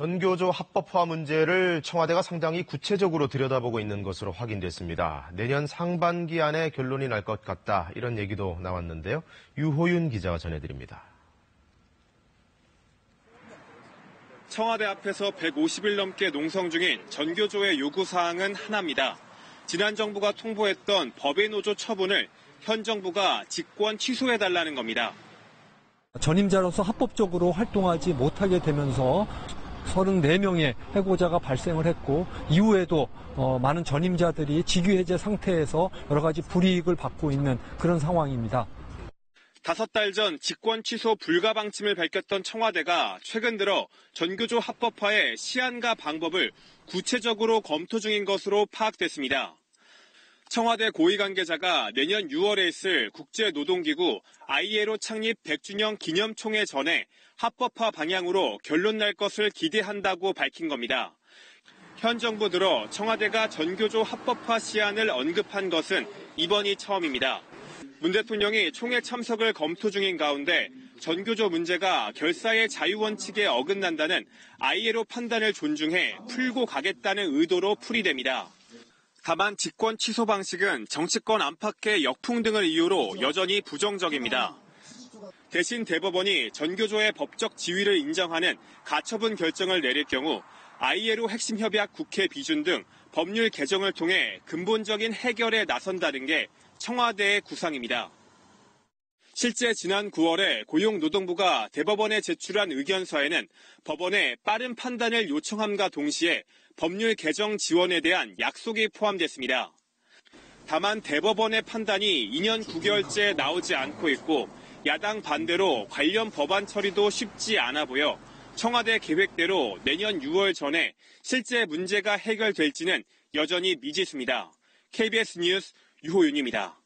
전교조 합법화 문제를 청와대가 상당히 구체적으로 들여다보고 있는 것으로 확인됐습니다. 내년 상반기 안에 결론이 날 것 같다, 이런 얘기도 나왔는데요. 유호윤 기자가 전해드립니다. 청와대 앞에서 150일 넘게 농성 중인 전교조의 요구사항은 하나입니다. 지난 정부가 통보했던 법의 노조 처분을 현 정부가 직권 취소해달라는 겁니다. 전임자로서 합법적으로 활동하지 못하게 되면서 34명의 해고자가 발생을 했고, 이후에도 많은 전임자들이 직위해제 상태에서 여러 가지 불이익을 받고 있는 그런 상황입니다. 5달 전 직권 취소 불가 방침을 밝혔던 청와대가 최근 들어 전교조 합법화의 시한과 방법을 구체적으로 검토 중인 것으로 파악됐습니다. 청와대 고위 관계자가 내년 6월에 있을 국제노동기구 ILO 창립 100주년 기념총회 전에 합법화 방향으로 결론 날 것을 기대한다고 밝힌 겁니다. 현 정부 들어 청와대가 전교조 합법화 시안을 언급한 것은 이번이 처음입니다. 문 대통령이 총회 참석을 검토 중인 가운데 전교조 문제가 결사의 자유원칙에 어긋난다는 ILO 판단을 존중해 풀고 가겠다는 의도로 풀이됩니다. 다만 직권 취소 방식은 정치권 안팎의 역풍 등을 이유로 여전히 부정적입니다. 대신 대법원이 전교조의 법적 지위를 인정하는 가처분 결정을 내릴 경우 ILO 핵심 협약 국회 비준 등 법률 개정을 통해 근본적인 해결에 나선다는 게 청와대의 구상입니다. 실제 지난 9월에 고용노동부가 대법원에 제출한 의견서에는 법원의 빠른 판단을 요청함과 동시에 법률 개정 지원에 대한 약속이 포함됐습니다. 다만 대법원의 판단이 2년 9개월째 나오지 않고 있고 야당 반대로 관련 법안 처리도 쉽지 않아 보여 청와대 계획대로 내년 6월 전에 실제 문제가 해결될지는 여전히 미지수입니다. KBS 뉴스 유호윤입니다.